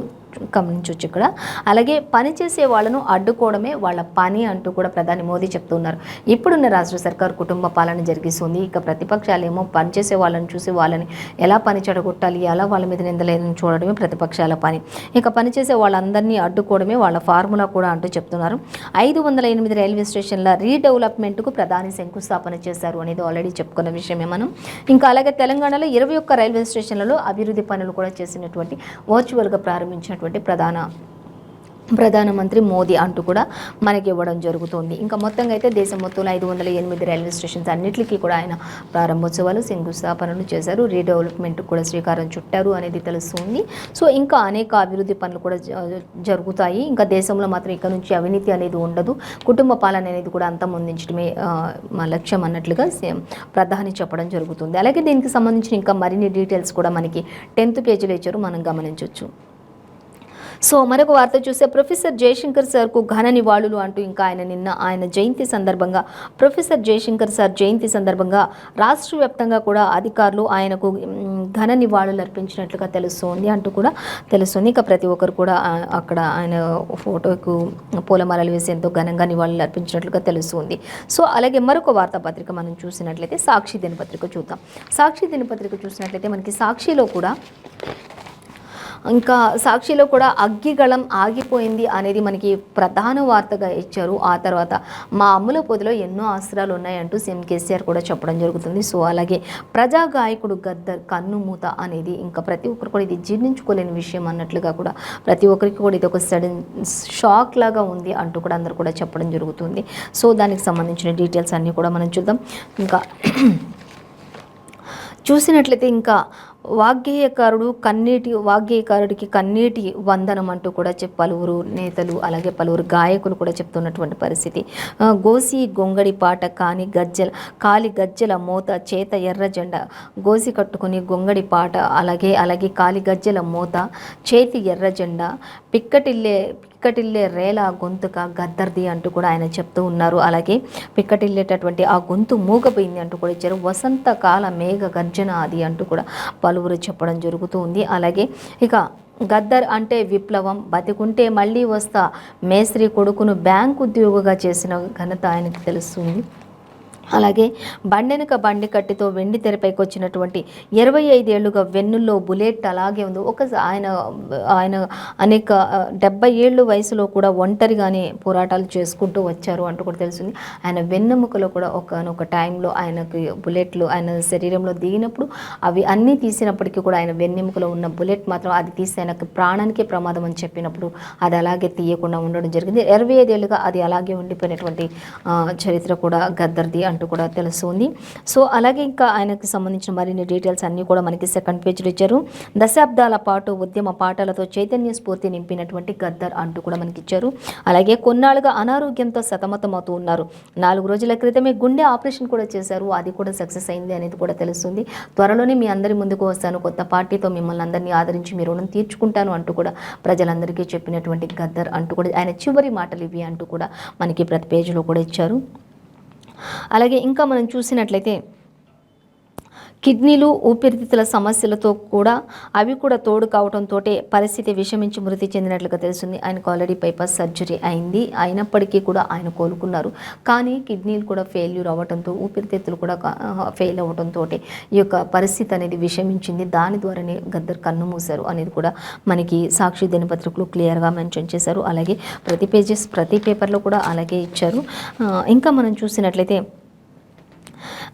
గమనించవచ్చు ఇక్కడ. అలాగే పనిచేసే వాళ్ళను అడ్డుకోవడమే వాళ్ళ పని అంటూ కూడా ప్రధాని మోదీ చెప్తున్నారు. ఇప్పుడున్న రాష్ట్ర సర్కార్ కుటుంబ పాలన జరిగిస్తుంది. ఇక ప్రతిపక్షాలేమో పనిచేసే వాళ్ళని చూసి వాళ్ళని ఎలా పని చెడగొట్టాలి, ఎలా వాళ్ళ మీద నిందలేదని చూడడమే ప్రతిపక్షాల పని. ఇక పనిచేసే వాళ్ళందరినీ అడ్డుకోవడమే వాళ్ళ ఫార్ములా కూడా అంటూ చెప్తున్నారు. 508 రైల్వే స్టేషన్ల రీడెవలప్మెంట్కు ప్రధాని శంకుస్థాపన చేశారు అనేది ఆల్రెడీ చెప్పుకున్న విషయమే మనం. ఇంకా అలాగే తెలంగాణలో 21 రైల్వే స్టేషన్లలో అభివృద్ధి పనులు కూడా చేసినటువంటి వర్చువల్గా ప్రారంభించినటువంటి ప్రధానమంత్రి మోదీ అంటూ కూడా మనకి ఇవ్వడం జరుగుతుంది. ఇంకా మొత్తంగా అయితే దేశం మొత్తంలో 508 రైల్వే స్టేషన్స్ అన్నిటికీ కూడా ఆయన ప్రారంభోత్సవాలు, శంకుస్థాపనలు చేశారు, రీడెవలప్మెంట్ కూడా శ్రీకారం చుట్టారు అనేది తెలుస్తుంది. సో ఇంకా అనేక అభివృద్ధి పనులు కూడా జరుగుతాయి. ఇంకా దేశంలో మాత్రం ఇక్కడ నుంచి అవినీతి అనేది ఉండదు, కుటుంబ పాలన అనేది కూడా అంతమొందించడమే మా లక్ష్యం అన్నట్లుగా ప్రధాని చెప్పడం జరుగుతుంది. అలాగే దీనికి సంబంధించిన ఇంకా మరిన్ని డీటెయిల్స్ కూడా మనకి 10th పేజీలో ఇచ్చారు, మనం గమనించవచ్చు. సో మరొక వార్త చూస్తే ప్రొఫెసర్ జయశంకర్ సార్కు ఘన నివాళులు అంటూ ఇంకా ఆయన జయంతి సందర్భంగా, ప్రొఫెసర్ జయశంకర్ సార్ జయంతి సందర్భంగా రాష్ట్ర వ్యాప్తంగా కూడా అధికారులు ఆయనకు ఘన నివాళులు అర్పించినట్లుగా తెలుస్తోంది అంటూ కూడా తెలుస్తుంది. ఇక ప్రతి ఒక్కరు కూడా అక్కడ ఆయన ఫోటోకు పూలమాలలు వేసి ఎంతో ఘనంగా నివాళులు అర్పించినట్లుగా తెలుస్తుంది. సో అలాగే మరొక వార్తాపత్రిక మనం చూసినట్లయితే సాక్షి దినపత్రిక చూద్దాం. సాక్షి దినపత్రిక చూసినట్లయితే మనకి సాక్షిలో కూడా అగ్గిగళం ఆగిపోయింది అనేది మనకి ప్రధాన వార్తగా ఇచ్చారు. ఆ తర్వాత మా అమ్ముల పొదిలో ఎన్నో అస్త్రాలు ఉన్నాయంటూ సీఎం కేసీఆర్ కూడా చెప్పడం జరుగుతుంది. సో అలాగే ప్రజా గాయకుడు గద్దర్ కన్నుమూత అనేది ఇంకా ప్రతి ఒక్కరు కూడా ఇది జీర్ణించుకోలేని విషయం అన్నట్లుగా కూడా ప్రతి ఒక్కరికి కూడా ఇది ఒక సడన్ షాక్ లాగా ఉంది అంటూ కూడా అందరూ కూడా చెప్పడం జరుగుతుంది. సో దానికి సంబంధించిన డీటెయిల్స్ అన్నీ కూడా మనం చూద్దాం. ఇంకా చూసినట్లయితే ఇంకా వాగ్గేయకారుడికి కన్నీటి వందనం అంటూ కూడా పలువురు నేతలు అలాగే పలువురు గాయకులు కూడా చెప్తున్నటువంటి పరిస్థితి. గోసి గొంగడి పాట కాలి గజ్జల మోత చేత ఎర్ర జెండా, గోసి కట్టుకుని గొంగడి పాట అలాగే కాలి గజ్జల మోత చేతి ఎర్ర జెండా, పిక్కటిల్లే పిక్కటిల్లే రేల గొంతుక గద్దర్ది అంటూ కూడా ఆయన చెప్తూ ఉన్నారు. అలాగే పిక్కటిల్లేటటువంటి ఆ గొంతు మూగపోయింది అంటూ కూడా ఇచ్చారు. వసంతకాల మేఘ గర్జన అది అంటూ కూడా పలువురు చెప్పడం జరుగుతూ ఉంది. అలాగే ఇక గద్దర్ అంటే విప్లవం, బతికుంటే మళ్ళీ వస్తా, మేస్త్రి కొడుకును బ్యాంకు ఉద్యోగిగా చేసిన ఘనత ఆయనకు తెలుస్తుంది. అలాగే బండెనక బండి కట్టితో వెండి తెరపైకి వచ్చినటువంటి 25 ఏళ్ళుగా వెన్నుల్లో బుల్లెట్ అలాగే ఉంది. ఆయన ఆయన అనేక 70 ఏళ్ళు వయసులో కూడా ఒంటరిగానే పోరాటాలు చేసుకుంటూ వచ్చారు అంటూ కూడా తెలిసింది. ఆయన వెన్నెముకలో కూడా ఒక టైంలో ఆయనకు బుల్లెట్లు ఆయన శరీరంలో దిగినప్పుడు అవి అన్నీ తీసినప్పటికీ కూడా ఆయన వెన్నెముకలో ఉన్న బుల్లెట్ మాత్రం అది తీసి ఆయనకు ప్రాణానికే ప్రమాదం అని చెప్పినప్పుడు అది అలాగే తీయకుండా ఉండడం జరిగింది. 25 ఏళ్ళుగా అది అలాగే ఉండిపోయినటువంటి చరిత్ర కూడా గద్దర్ది అంటూ కూడా తెలుస్తుంది. సో అలాగే ఇంకా ఆయనకు సంబంధించిన మరిన్ని డీటెయిల్స్ అన్నీ కూడా మనకి సెకండ్ పేజ్లో ఇచ్చారు. దశాబ్దాల పాటు ఉద్యమ పాటలతో చైతన్య స్ఫూర్తి నింపినటువంటి గద్దర్ అంటూ కూడా మనకి ఇచ్చారు. అలాగే కొన్నాళ్ళుగా అనారోగ్యంతో సతమతమవుతూ ఉన్నారు. 4 రోజుల క్రితమే గుండె ఆపరేషన్ కూడా చేశారు. అది కూడా సక్సెస్ అయింది అనేది కూడా తెలుస్తుంది. త్వరలోనే మీ అందరి ముందుకు వస్తాను, కొత్త పార్టీతో మిమ్మల్ని అందరినీ ఆదరించి మీ రుణం తీర్చుకుంటాను అంటూ కూడా ప్రజలందరికీ చెప్పినటువంటి గద్దర్ అంటూ కూడా ఆయన చివరి మాటలు ఇవి అంటూ కూడా మనకి ప్రతి పేజీలో కూడా ఇచ్చారు. అలాగే ఇంకా మనం చూసినట్లయితే కిడ్నీలు ఊపిరితిత్తుల సమస్యలతో కూడా అవి కూడా తోడు కావడంతో పరిస్థితి విషమించి మృతి చెందినట్లుగా తెలుస్తుంది. ఆయనకు ఆల్రెడీ బైపాస్ సర్జరీ అయింది, అయినప్పటికీ కూడా ఆయన కోలుకున్నారు. కానీ కిడ్నీలు కూడా ఫెయిల్యూర్ అవ్వడంతో ఊపిరితిత్తులు కూడా ఫెయిల్ అవ్వడంతో ఈ యొక్క పరిస్థితి అనేది విషమించింది. దాని ద్వారానే గద్దర్ కన్ను మూశారు అనేది కూడా మనకి సాక్షి దినపత్రికలు క్లియర్గా మెన్షన్ చేశారు. అలాగే ప్రతి పేపర్లో కూడా అలాగే ఇచ్చారు. ఇంకా మనం చూసినట్లయితే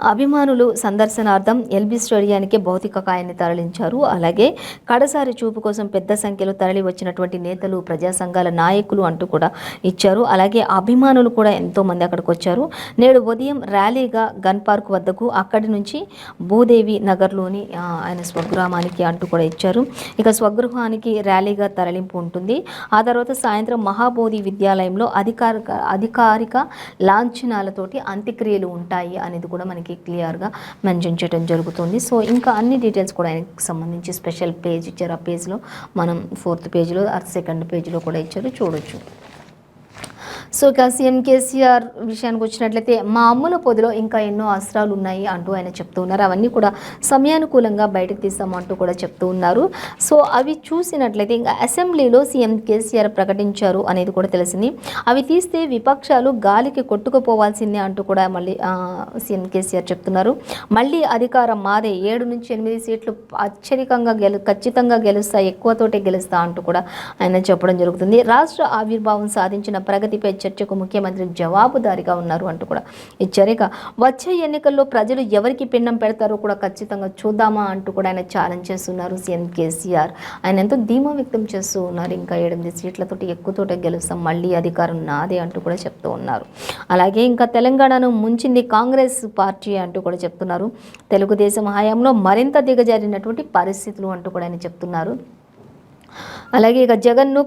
అభిమానులు సందర్శనార్థం ఎల్బీ స్టేడియానికి భౌతిక కాయాన్ని తరలించారు. అలాగే కడసారి చూపు కోసం పెద్ద సంఖ్యలో తరలి వచ్చినటువంటి నేతలు, ప్రజా సంఘాల నాయకులు అంటూ కూడా ఇచ్చారు. అలాగే అభిమానులు కూడా ఎంతోమంది అక్కడికి వచ్చారు. నేడు ఉదయం ర్యాలీగా గన్ పార్క్ వద్దకు, అక్కడి నుంచి భూదేవి నగర్లోని ఆయన స్వగృహానికి అంటూ కూడా ఇచ్చారు. ఇక స్వగృహానికి ర్యాలీగా తరలింపు ఉంటుంది. ఆ తర్వాత సాయంత్రం మహాబోధి విద్యాలయంలో అధికారిక లాంఛనాలతోటి అంత్యక్రియలు ఉంటాయి అనేది కూడా మనకి క్లియర్గా మెన్షన్ చేయడం జరుగుతుంది. సో ఇంకా అన్ని డీటెయిల్స్ కూడా ఆయనకి సంబంధించి స్పెషల్ పేజ్ ఇచ్చారు. ఆ పేజ్లో మనం 4th పేజ్లో సెకండ్ పేజ్లో కూడా ఇచ్చారు, చూడొచ్చు. సో ఇక సీఎం కేసీఆర్ విషయానికి వచ్చినట్లయితే మా అమ్ముల పొదిలో ఇంకా ఎన్నో అస్త్రాలు ఉన్నాయి అంటూ ఆయన చెప్తూ ఉన్నారు. అవన్నీ కూడా సమయానుకూలంగా బయటకు తీస్తామంటూ కూడా చెప్తూ ఉన్నారు. సో అవి చూసినట్లయితే ఇంకా అసెంబ్లీలో సీఎం కేసీఆర్ ప్రకటించారు అనేది కూడా తెలిసింది. అవి తీస్తే విపక్షాలు గాలికి కొట్టుకుపోవాల్సిందే అంటూ కూడా మళ్ళీ సీఎం కేసీఆర్ చెప్తున్నారు. మళ్ళీ అధికారం మాదే, 7 నుంచి 8 సీట్లు అత్యధికంగా ఖచ్చితంగా గెలుస్తా, ఎక్కువతోటే గెలుస్తా అంటూ కూడా ఆయన చెప్పడం జరుగుతుంది. రాష్ట్ర ఆవిర్భావం సాధించిన ప్రగతిపై చర్చకు ముఖ్యమంత్రి జవాబుదారీగా ఉన్నారు అంటూ కూడా ఇచ్చారు. ఇక వచ్చే ఎన్నికల్లో ప్రజలు ఎవరికి పిండం పెడతారో కూడా ఖచ్చితంగా చూద్దామా అంటూ కూడా ఆయన ఛాలెంజ్ చేస్తున్నారు సీఎం కేసీఆర్. ఆయన ఎంతో ధీమా వ్యక్తం చేస్తూ ఉన్నారు. ఇంకా 8 సీట్లతోటి ఎక్కువతోటే గెలుస్తాం, మళ్ళీ అధికారం నాదే అంటూ కూడా చెప్తూ ఉన్నారు. అలాగే ఇంకా తెలంగాణను ముంచింది కాంగ్రెస్ పార్టీ అంటూ కూడా చెప్తున్నారు. తెలుగుదేశం హయాంలో మరింత దిగజారినటువంటి పరిస్థితులు అంటూ కూడా ఆయన చెప్తున్నారు. అలాగే ఇక జగన్ను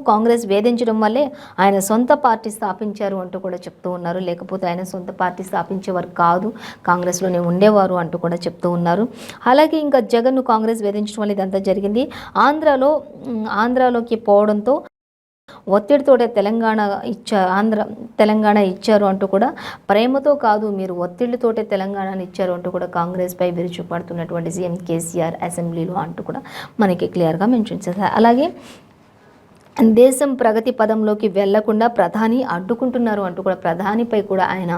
కాంగ్రెస్ వేధించడం వల్లే ఆయన సొంత పార్టీ స్థాపించారు అంటూ కూడా చెప్తూ ఉన్నారు. లేకపోతే ఆయన సొంత పార్టీ స్థాపించేవారు కాదు, కాంగ్రెస్లోనే ఉండేవారు అంటూ కూడా చెప్తూ ఉన్నారు. అలాగే ఇంకా జగన్ను కాంగ్రెస్ వేధించడం వల్ల ఇదంతా జరిగింది. ఆంధ్రాలోకి పోవడంతో ఒత్తిడితోటే తెలంగాణ ఇచ్చారు అంటూ కూడా, ప్రేమతో కాదు మీరు ఒత్తిడితోటే తెలంగాణను ఇచ్చారు అంటూ కూడా కాంగ్రెస్పై విరుచుపడుతున్నటువంటి సీఎం కేసీఆర్ అసెంబ్లీలో అంటూ కూడా మనకి క్లియర్గా మెన్షన్ చేశారు. అలాగే దేశం ప్రగతి పదంలోకి వెళ్లకుండా ప్రధాని అడ్డుకుంటున్నారు అంటూ కూడా ప్రధానిపై కూడా ఆయన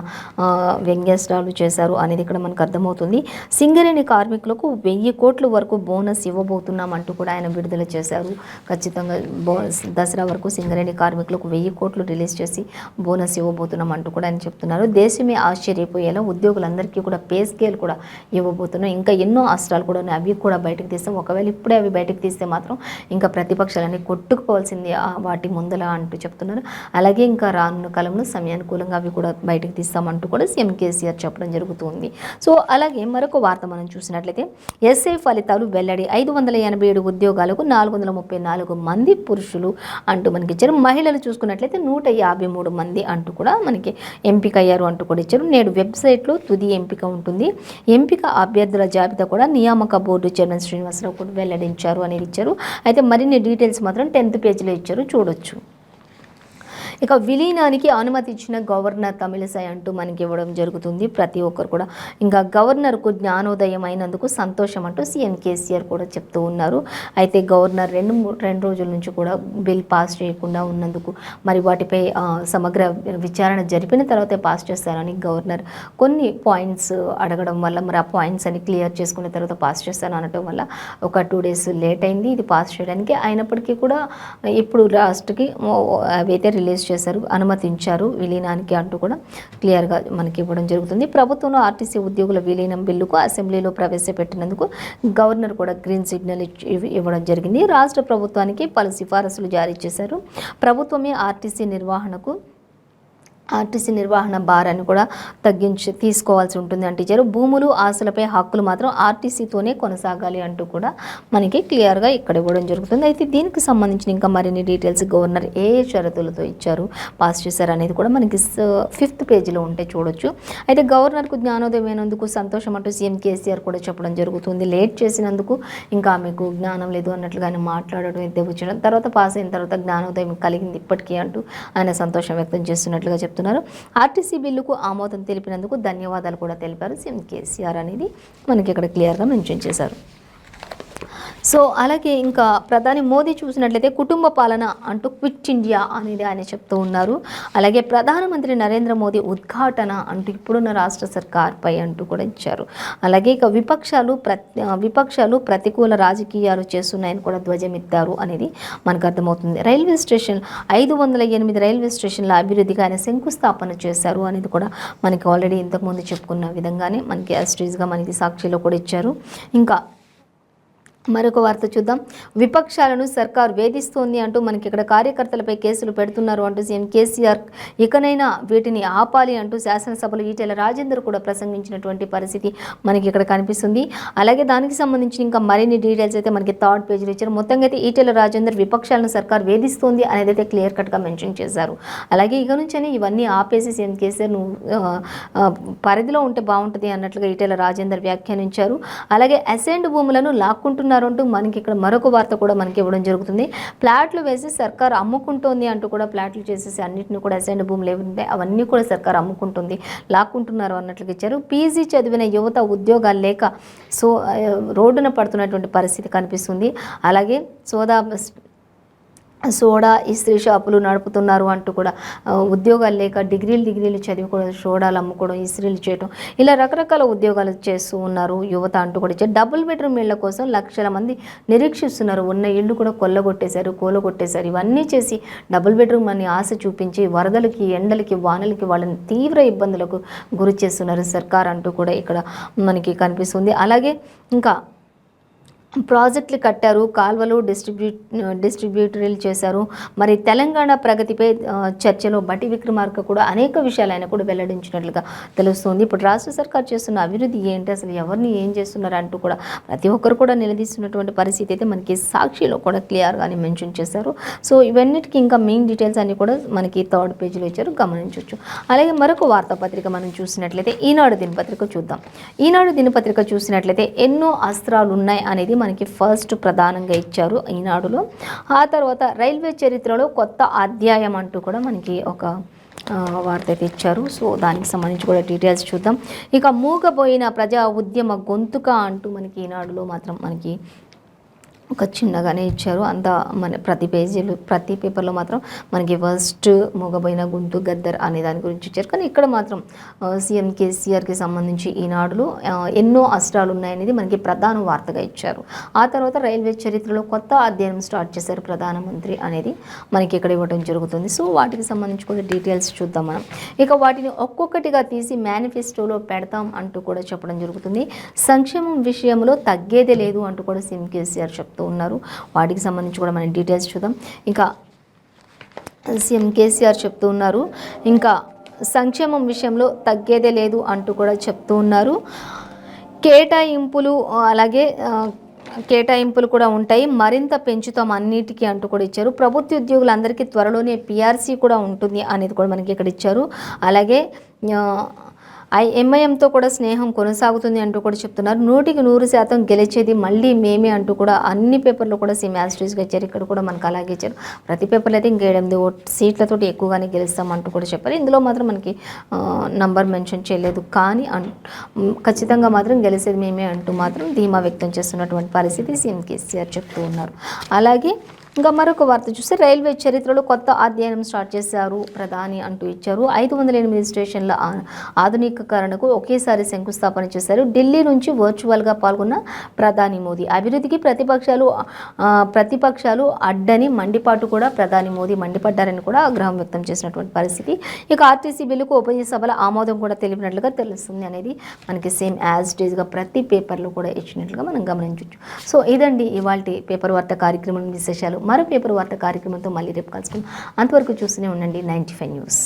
వ్యంగ్యాస్త్రాలు చేశారు అనేది ఇక్కడ మనకు అర్థమవుతుంది. సింగరేణి కార్మికులకు 1000 కోట్ల వరకు బోనస్ ఇవ్వబోతున్నాం అంటూ కూడా ఆయన విడుదల చేశారు. ఖచ్చితంగా దసరా వరకు సింగరేణి కార్మికులకు 1000 కోట్లు రిలీజ్ చేసి బోనస్ ఇవ్వబోతున్నాం అంటూ కూడా ఆయన చెప్తున్నారు. దేశమే ఆశ్చర్యపోయేలా ఉద్యోగులందరికీ కూడా పే స్కేల్ కూడా ఇవ్వబోతున్నాం. ఇంకా ఎన్నో అస్త్రాలు కూడా ఉన్నాయి, అవి కూడా బయటకు తీస్తాం. ఒకవేళ ఇప్పుడే అవి బయటకు తీస్తే మాత్రం ఇంకా ప్రతిపక్షాలన్నీ కొట్టుకుపోవాల్సింది వాటి ముందల అంటూ చెప్తున్నారు. అలాగే ఇంకా రానున్న కాలంలో సమయానుకూలంగా అవి కూడా బయటకు తీస్తామంటూ కూడా సీఎం కేసీఆర్ చెప్పడం జరుగుతుంది. సో అలాగే మరొక వార్త మనం చూసినట్లయితే ఎస్ఐ ఫలితాలు వెల్లడి, 587 ఉద్యోగాలకు 434 మంది పురుషులు అంటూ మనకి ఇచ్చారు. మహిళలు చూసుకున్నట్లయితే 153 మంది అంటూ కూడా మనకి ఎంపిక అయ్యారు అంటూ కూడా ఇచ్చారు. నేడు వెబ్సైట్లో తుది ఎంపిక ఉంటుంది. ఎంపిక అభ్యర్థుల జాబితా కూడా నియామక బోర్డు చైర్మన్ శ్రీనివాసరావు కూడా వెల్లడించారు అనేది ఇచ్చారు. అయితే మరిన్ని డీటెయిల్స్ మాత్రం 10th పేజీలో ఇచ్చారు, చూడొచ్చు. ఇక విలీనానికి అనుమతి ఇచ్చిన గవర్నర్ తమిళిసై అంటూ మనకి ఇవ్వడం జరుగుతుంది ప్రతి ఒక్కరు కూడా. ఇంకా గవర్నర్కు జ్ఞానోదయం అయినందుకు సంతోషం అంటూ సీఎం కేసీఆర్ కూడా చెప్తూ ఉన్నారు. అయితే గవర్నర్ రెండు రోజుల నుంచి కూడా బిల్ పాస్ చేయకుండా ఉన్నందుకు, మరి వాటిపై సమగ్ర విచారణ జరిపిన తర్వాతే పాస్ చేస్తారని గవర్నర్ కొన్ని పాయింట్స్ అడగడం వల్ల, మరి ఆ పాయింట్స్ అని క్లియర్ చేసుకున్న తర్వాత పాస్ చేస్తాను అనటం వల్ల ఒక 2 days లేట్ అయింది ఇది పాస్ చేయడానికి. అయినప్పటికీ కూడా ఇప్పుడు లాస్ట్కి అవైతే రిలీజ్ చేశారు, అనుమతించారు విలీనానికి అంటూ కూడా క్లియర్గా మనకి ఇవ్వడం జరుగుతుంది. ప్రభుత్వంలో ఆర్టీసీ ఉద్యోగుల విలీనం బిల్లుకు అసెంబ్లీలో ప్రవేశపెట్టినందుకు గవర్నర్ కూడా గ్రీన్ సిగ్నల్ ఇవ్వడం జరిగింది. రాష్ట్ర ప్రభుత్వానికి పలు సిఫారసులు జారీ చేశారు. ప్రభుత్వమే ఆర్టీసీ నిర్వహణ భారాన్ని కూడా తీసుకోవాల్సి ఉంటుంది అంటే ఇచ్చారు. భూములు ఆస్తులపై హక్కులు మాత్రం ఆర్టీసీతోనే కొనసాగాలి అంటూ కూడా మనకి క్లియర్గా ఇక్కడ ఇవ్వడం జరుగుతుంది. అయితే దీనికి సంబంధించిన ఇంకా మరిన్ని డీటెయిల్స్ గవర్నర్ ఏ షరతులతో ఇచ్చారు, పాస్ చేశారు అనేది కూడా మనకి 5th పేజీలో ఉంటే చూడొచ్చు. అయితే గవర్నర్కు జ్ఞానోదయం అయినందుకు సంతోషం అంటూ సీఎం కేసీఆర్ కూడా చెప్పడం జరుగుతుంది. లేట్ చేసినందుకు ఇంకా ఆమెకు జ్ఞానం లేదు అన్నట్లుగా ఆయన మాట్లాడడం అయితే వచ్చిన తర్వాత పాస్ అయిన తర్వాత జ్ఞానోదయం కలిగింది ఇప్పటికీ అంటూ ఆయన సంతోషం వ్యక్తం చేస్తున్నట్లుగా చెప్తున్నారు. ఆర్టీసీ బిల్లుకు ఆమోదం తెలిపినందుకు ధన్యవాదాలు కూడా తెలిపారు సీఎం కేసీఆర్ అనేది మనకి ఇక్కడ క్లియర్గా మెన్షన్ చేశారు. సో అలాగే ఇంకా ప్రధాని మోదీ చూసినట్లయితే కుటుంబ పాలన అంటూ క్విట్ ఇండియా అనేది ఆయన చెప్తూ ఉన్నారు. అలాగే ప్రధానమంత్రి నరేంద్ర మోదీ ఉద్ఘాటన అంటూ ఇప్పుడున్న రాష్ట్ర సర్కార్పై అంటూ కూడా ఇచ్చారు. అలాగే ఇక విపక్షాలు ప్రతికూల రాజకీయాలు చేస్తున్నాయని కూడా ధ్వజమెత్తారు అనేది మనకు అర్థమవుతుంది. 508 రైల్వే స్టేషన్ల అభివృద్ధికి ఆయన శంకుస్థాపన చేశారు అనేది కూడా మనకి ఆల్రెడీ ఇంతకుముందు చెప్పుకున్న విధంగానే మనకి యాస్ట్రీస్గా మనకి సాక్షిలో కూడా ఇచ్చారు. ఇంకా మరొక వార్త చూద్దాం. విపక్షాలను సర్కారు వేధిస్తోంది అంటూ మనకి ఇక్కడ కార్యకర్తలపై కేసులు పెడుతున్నారు అంటూ సీఎం కేసీఆర్ ఇకనైనా వీటిని ఆపాలి అంటూ శాసనసభలో ఈటెల రాజేందర్ కూడా ప్రసంగించినటువంటి పరిస్థితి మనకి ఇక్కడ కనిపిస్తుంది. అలాగే దానికి సంబంధించి ఇంకా మరిన్ని డీటెయిల్స్ అయితే మనకి 3rd పేజీలో ఇచ్చారు. మొత్తంగా అయితే ఈటెల రాజేందర్ విపక్షాలను సర్కారు వేధిస్తోంది అనేది అయితే క్లియర్ కట్గా మెన్షన్ చేశారు. అలాగే ఇక నుంచే ఇవన్నీ ఆపేసి సీఎం కేసీఆర్ పరిధిలో ఉంటే బాగుంటుంది అన్నట్లుగా ఈటెల రాజేందర్ వ్యాఖ్యానించారు. అలాగే అసైన్డ్ భూములను లాక్కుంటున్నారు అంటూ మనకి ఇక్కడ మరొక వార్త కూడా మనకి ఇవ్వడం జరుగుతుంది. ప్లాట్లు వేసి సర్కారు అమ్ముకుంటోంది అంటూ కూడా ప్లాట్లు చేసేసి అన్నింటినీ కూడా అసైన్డ్ భూములు ఏముంటాయి అవన్నీ కూడా సర్కారు అమ్ముకుంటుంది, లాక్కుంటున్నారు అన్నట్లుగా ఇచ్చారు. పీజీ చదివిన యువత ఉద్యోగాలు లేక రోడ్డున పడుతున్నటువంటి పరిస్థితి కనిపిస్తుంది. అలాగే సోడా ఇస్త్రీ షాపులు నడుపుతున్నారు అంటూ కూడా ఉద్యోగాలు లేక డిగ్రీలు చదివి కూడా సోడాలు అమ్ముకోవడం, ఇస్త్రీలు చేయడం, ఇలా రకరకాల ఉద్యోగాలు చేస్తూ ఉన్నారు యువత అంటూ కూడా ఇచ్చారు. డబుల్ బెడ్రూమ్ ఇళ్ల కోసం లక్షల మంది నిరీక్షిస్తున్నారు. ఉన్న ఇళ్ళు కూడా కూలగొట్టేశారు. ఇవన్నీ చేసి డబుల్ బెడ్రూమ్ అని ఆశ చూపించి వరదలకి, ఎండలకి, వానలకి వాళ్ళని తీవ్ర ఇబ్బందులకు గురి చేస్తున్నారు సర్కార్ అంటూ కూడా ఇక్కడ మనకి కనిపిస్తుంది. అలాగే ఇంకా ప్రాజెక్టులు కట్టారు, కాల్వలు డిస్ట్రిబ్యూటరీలు చేశారు. మరి తెలంగాణ ప్రగతిపై చర్చలో బట్టి విక్రమార్క కూడా అనేక విషయాలు ఆయన కూడా వెల్లడించినట్లుగా తెలుస్తుంది. ఇప్పుడు రాష్ట్ర సర్కార్ చేస్తున్న అభివృద్ధి ఏంటి, అసలు ఎవరిని ఏం చేస్తున్నారు అంటూ కూడా ప్రతి ఒక్కరు కూడా నిలదీస్తున్నటువంటి పరిస్థితి అయితే మనకి సాక్షిలో కూడా క్లియర్గానే మెన్షన్ చేశారు. సో ఇవన్నిటికీ ఇంకా మెయిన్ డీటెయిల్స్ అన్ని కూడా మనకి 3rd పేజీలో ఇచ్చారు, గమనించవచ్చు. అలాగే మరొక వార్తాపత్రిక మనం చూసినట్లయితే ఈనాడు దినపత్రిక చూద్దాం. ఈనాడు దినపత్రిక చూసినట్లయితే ఎన్నో అస్త్రాలు ఉన్నాయి అనేది మనకి ఫస్ట్ ప్రధానంగా ఇచ్చారు ఈనాడులో. ఆ తర్వాత రైల్వే చరిత్రలో కొత్త అధ్యాయం అంటూ కూడా మనకి ఒక వార్త అయితే ఇచ్చారు. సో దానికి సంబంధించి కూడా డీటెయిల్స్ చూద్దాం. ఇక మూగబోయిన ప్రజా ఉద్యమ గొంతుక అంటూ మనకి ఈనాడులో మాత్రం మనకి ఒక చిన్నగానే ఇచ్చారు. అంతా మన ప్రతి పేపర్లో మాత్రం మనకి ఫస్ట్ మూగబోయిన గొంతు గద్దర్ అనే దాని గురించి ఇచ్చారు. కానీ ఇక్కడ మాత్రం సీఎం కేసీఆర్కి సంబంధించి ఈనాడులో ఎన్నో అస్త్రాలు ఉన్నాయనేది మనకి ప్రధాన వార్తగా ఇచ్చారు. ఆ తర్వాత రైల్వే చరిత్రలో కొత్త అధ్యయనం స్టార్ట్ చేశారు ప్రధానమంత్రి అనేది మనకి ఇక్కడ ఇవ్వడం జరుగుతుంది. సో వాటికి సంబంధించి కూడా డీటెయిల్స్ చూద్దాం మనం. ఇక వాటిని ఒక్కొక్కటిగా తీసి మేనిఫెస్టోలో పెడతాం అంటూ కూడా చెప్పడం జరుగుతుంది. సంక్షేమం విషయంలో తగ్గేదే లేదు అంటూ కూడా సీఎం కేసీఆర్ చెప్తూ ఉన్నారు. వాటికి సంబంధించి కూడా మనం డీటెయిల్స్ చూద్దాం. ఇంకా సీఎం కేసీఆర్ చెప్తూ ఉన్నారు, ఇంకా సంక్షేమం విషయంలో తగ్గేదే లేదు అంటూ కూడా చెప్తూ ఉన్నారు. కేటాయింపులు కూడా ఉంటాయి, మరింత పెంచుతాం అన్నిటికీ అంటూ కూడా ఇచ్చారు. ప్రభుత్వ ఉద్యోగులందరికీ త్వరలోనే పిఆర్సీ కూడా ఉంటుంది అనేది కూడా మనకి ఇక్కడ ఇచ్చారు. అలాగే ఎంఐఎంతో కూడా స్నేహం కొనసాగుతుంది అంటూ కూడా చెప్తున్నారు. 100% గెలిచేది మళ్ళీ మేమే అంటూ కూడా అన్ని పేపర్లో కూడా సేమ్ యాజ్ టీజ్గా ఇచ్చారు. ఇక్కడ కూడా మనకు అలాగే ఇచ్చారు. ప్రతి పేపర్లో అయితే ఇంకా 8 సీట్లతోటి ఎక్కువగానే గెలుస్తాం అంటూ కూడా చెప్పారు. ఇందులో మాత్రం మనకి నంబర్ మెన్షన్ చేయలేదు, కానీ ఖచ్చితంగా మాత్రం గెలిచేది మేమే అంటూ మాత్రం ధీమా వ్యక్తం చేస్తున్నటువంటి పరిస్థితి సీఎం కేసీఆర్ చెప్తూ ఉన్నారు. అలాగే ఇంకా మరొక వార్త చూస్తే రైల్వే చరిత్రలో కొత్త అధ్యయనం స్టార్ట్ చేశారు ప్రధాని అంటూ ఇచ్చారు. 508 స్టేషన్ల ఆధునికీకరణకు ఒకేసారి శంకుస్థాపన చేశారు. ఢిల్లీ నుంచి వర్చువల్గా పాల్గొన్న ప్రధాని మోదీ. అభివృద్ధికి ప్రతిపక్షాలు అడ్డని మండిపాటు కూడా ప్రధాని మోదీ మండిపడ్డారని కూడా ఆగ్రహం వ్యక్తం చేసినటువంటి పరిస్థితి. ఇక ఆర్టీసీ బిల్లుకు ఉభయ సభల ఆమోదం కూడా తెలిపినట్లుగా తెలుస్తుంది అనేది మనకి సేమ్ యాజ్ డేస్గా ప్రతి పేపర్లో కూడా ఇచ్చినట్లుగా మనం గమనించవచ్చు. సో ఇదండి ఇవాల్టి పేపర్ వార్త కార్యక్రమం విశేషాలు. మరో పేపర్ వార్త కార్యక్రమంతో మళ్ళీ రేపు కలుసుకుందాం. అంతవరకు చూస్తూనే ఉండండి 95 న్యూస్.